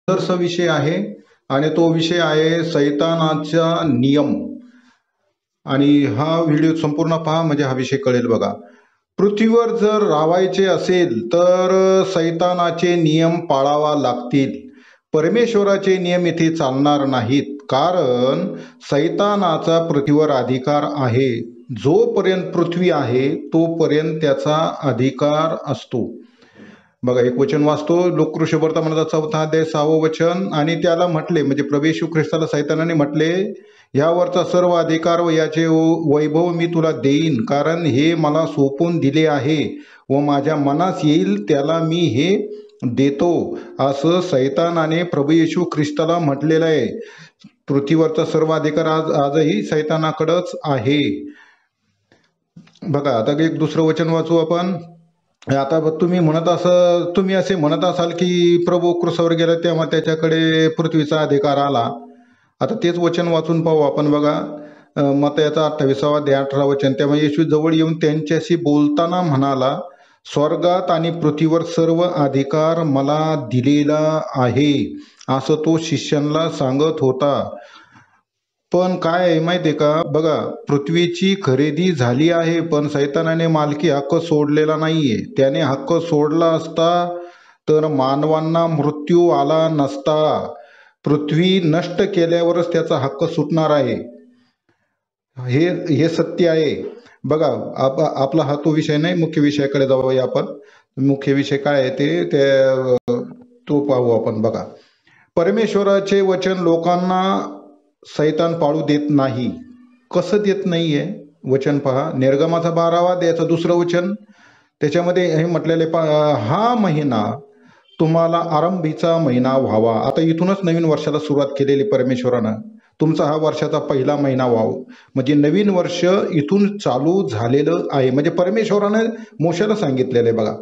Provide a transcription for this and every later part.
सुंदरसा विषय आहे आणि तो विषय आहे सैतानाचा नियम. आणि हा व्हिडिओ संपूर्ण पहा म्हणजे हा विषय कळेल बघा. पृथ्वीवर जर राहायचे असेल तर सैतानाचे नियम पाळावा लागतील. परमेश्वराचे नियम इथे चालणार नाहीत, कारण सैतानाचा पृथ्वीवर अधिकार आहे. जोपर्यंत पृथ्वी आहे तोपर्यंत त्याचा अधिकार असतो. बघा, एक वचन वाचतो, लोककृष्य वर्तमानाचा 4 अध्याय 6 वचन. आणि त्याला म्हटले, म्हणजे प्रभू येशू ख्रिस्ताला सैतानाने म्हटले, यावरचा सर्व अधिकार व याचे वैभव मी तुला देईन, कारण हे मला सोपून दिले आहे व माझ्या मनास येईल त्याला मी हे देतो, असं सैतानाने प्रभू येशू ख्रिस्ताला म्हटलेलं आहे. पृथ्वीवरचा सर्व अधिकार आजही सैतानाकडंच आहे. बघा, आता एक दुसरं वचन वाचू आपण. आता तुम्ही असे म्हणत असाल की प्रभू क्रूसावर गेला तेव्हा त्याच्याकडे पृथ्वीचा अधिकार आला. आता तेच वचन वाचून पाहू आपण. बघा, मत्तयाचा 28 अध्याय 18 वचन. तेव्हा येशू जवळ येऊन त्यांच्याशी बोलताना म्हणाला, स्वर्गात आणि पृथ्वीवर सर्व अधिकार मला दिलेला आहे, असं तो शिष्यांना सांगत होता. पण काय आहे माहितीये का, बघा, पृथ्वीची खरेदी झाली आहे, पण सैतानाने मालकी हक्क सोडलेला नाहीये. त्याने हक्क सोडला असता तर मानवांना मृत्यू आला नसता. पृथ्वी नष्ट केल्यावरच त्याचा हक्क सुटणार आहे. हे सत्य आहे. बघा, आपला हा तो विषय नाही, मुख्य विषयाकडे जाऊया आपण. मुख्य विषय काय आहे ते तो पाहू आपण. बघा, परमेश्वराचे वचन लोकांना सैतान पाळू देत नाही. कसं देत नाहीये वचन पहा. निर्गमाचा 12 अध्यायाचं 2 वचन, त्याच्यामध्ये हे म्हटलेले, हा महिना तुम्हाला आरंभीचा महिना व्हावा. आता इथूनच नवीन वर्षाला सुरुवात केलेली परमेश्वरानं. तुमचा हा वर्षाचा पहिला महिना व्हावा, म्हणजे नवीन वर्ष इथून चालू झालेलं आहे. म्हणजे परमेश्वरानं मोशेला सांगितलेलं आहे. बघा,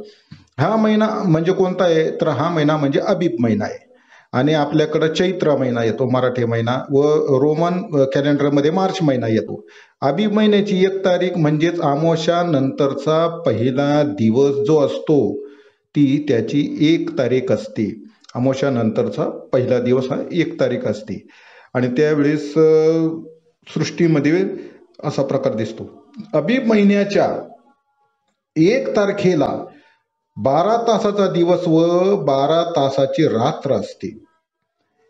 हा महिना म्हणजे कोणता आहे, तर हा महिना म्हणजे अबीब महिना आहे. आणि आपल्याकडं चैत्र महिना येतो, मराठी महिना, व रोमन कॅलेंडरमध्ये मार्च महिना येतो. अबीब महिन्याची 1 तारीख म्हणजेच अमावस्या नंतरचा पहिला दिवस जो असतो, ती त्याची 1 तारीख असते. अमावस्या नंतरचा पहिला दिवस हा 1 तारीख असते. आणि त्यावेळेस सृष्टीमध्ये असा प्रकार दिसतो. अबीब महिन्याच्या 1 तारखेला 12 तासाचा दिवस व 12 तासाची रात्र असते.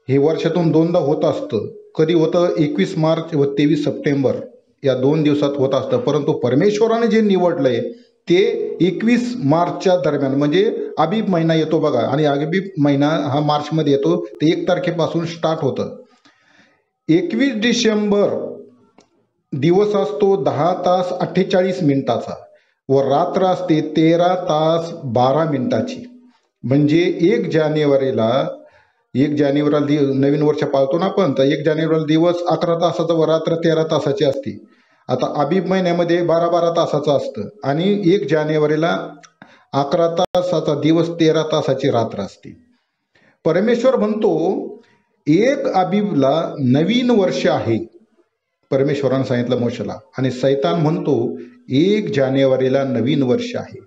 हे वर्षातून 2दा होत असतं. कधी होतं 21 मार्च व 23 सप्टेंबर या 2 दिवसात होत असतं. परंतु परमेश्वराने जे निवडलंय ते 21 मार्चच्या दरम्यान, म्हणजे अबीब महिना येतो बघा. आणि अबीब महिना हा मार्चमध्ये येतो, ते 1 तारखेपासून स्टार्ट होतं. 21 डिसेंबर दिवस असतो 10 तास 48 मिनिटाचा व रात्र असते 13 तास 12 मिनिटाची. म्हणजे 1 जानेवारीला नवीन वर्ष पाळतो ना आपण, तर 1 जानेवारीला दिवस 11 तासाचा व रात्र 13 तासाची असते. आता अबीब महिन्यामध्ये 12 तासाचं असतं आणि 1 जानेवारीला 11 तासाचा दिवस 13 तासाची रात्र असते. परमेश्वर म्हणतो 1 अबीबला नवीन वर्ष आहे, परमेश्वरानं सांगितलं मोशेला. आणि सैतान म्हणतो 1 जानेवारीला नवीन वर्ष आहे.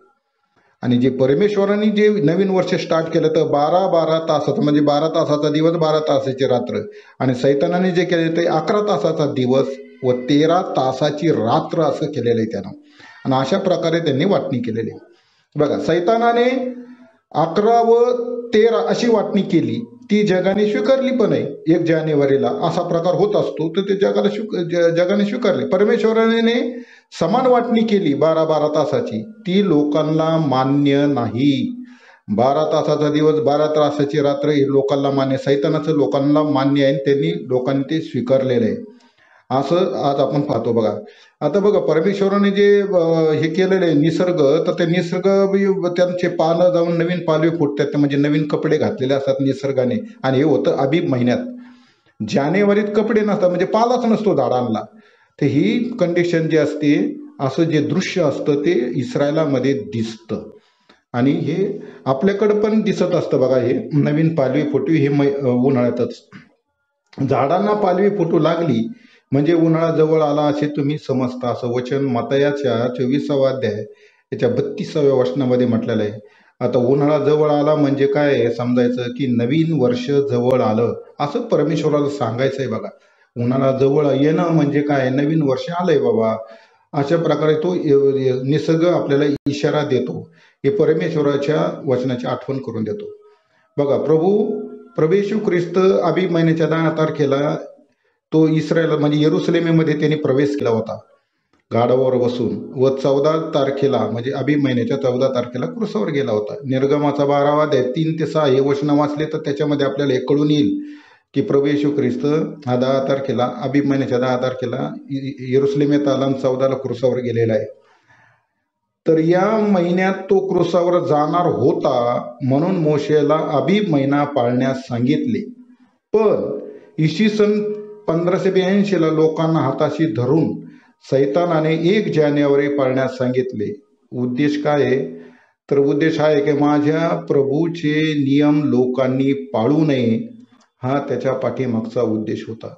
आणि जे परमेश्वरांनी जे नवीन वर्ष स्टार्ट केलं तर 12 तासाचं, म्हणजे 12 तासाचा दिवस 12 तासाची रात्र. आणि सैतानाने जे केले ते 11 तासाचा दिवस व 13 तासाची रात्र असं केलेलं आहे त्यानं. आणि अशा प्रकारे त्यांनी वाटणी केलेली. बघा, सैतानाने 11 व 13 अशी वाटणी केली, ती जगाने स्वीकारली पण आहे. 1 जानेवारीला असा प्रकार होत असतो, तर ते जगाने स्वीकारले. परमेश्वराने समान वाटणी केली 12 तासाची, ती लोकांना मान्य नाही. 12 तासाचा दिवस 12 तासाची रात्र हे लोकांना मान्य, सैतानाचं लोकांना मान्य आहे. लोकांनी ते स्वीकारलेलं आहे. असं आज आपण पाहतो. बघा, आता बघा, परमेश्वराने जे हे केलेलं आहे निसर्ग, तर ते निसर्ग त्यांचे पानं जाऊन नवीन पालवी फुटतात, म्हणजे नवीन कपडे घातलेले असतात निसर्गाने. आणि हे होतं अबीब महिन्यात. जानेवारीत कपडे नसतात, म्हणजे पालाच नसतो झाडांना. तर ही कंडिशन जी असते, असं जे दृश्य असतं ते इस्रायलामध्ये दिसतं. आणि हे आपल्याकडं पण दिसत असतं. बघा, हे नवीन पालवी फुटवी हे उन्हाळ्यातच. झाडांना पालवी फुटू लागली म्हणजे उन्हाळा जवळ आला असे तुम्ही समजता, असं वचन मत्तयाच्या 24 अध्याय याच्या 32व्या वचनामध्ये म्हटलेलं आहे. आता उन्हाळा जवळ आला म्हणजे काय आहे? समजायचं की नवीन वर्ष जवळ आलं असं परमेश्वराला सांगायचंय बघा. उन्हाळा जवळ येणं म्हणजे काय? नवीन वर्ष आलंय बाबा. अशा प्रकारे तो निसर्ग आपल्याला इशारा देतो. हे परमेश्वराच्या वचनाची आठवण करून देतो. बघा, प्रभू येशू ख्रिस्त अबीब महिन्याच्या 10 तारखेला तो इस्रायल म्हणजे येरुसलेमेमध्ये त्यांनी प्रवेश केला होता गाडावर बसून, व 14 तारखेला म्हणजे अबीब महिन्याच्या 14 तारखेला क्रुसावर गेला होता. निर्गमाचा 12वा अध्याय 3 ते 6 हे वचन वाचले तर त्याच्यामध्ये आपल्याला हे कळून येईल की प्रभू येशू ख्रिस्त हा 10 तारखेला अबीब महिन्याच्या 10 तारखेला येरुसलेमेत आला आणि 14ला क्रुसावर गेलेला आहे. तर या महिन्यात तो क्रुसावर जाणार होता, म्हणून मोशेला अबीब महिना पाळण्यास सांगितले. पण इसवी सन 1582ला लोकांना हाताशी धरून सैतानाने 1 जानेवारी पाळण्यास सांगितले. उद्देश काय आहे? तर उद्देश हा आहे की माझ्या प्रभूचे नियम लोकांनी पाळू नये, हा त्याच्या पाठीमागचा उद्देश होता.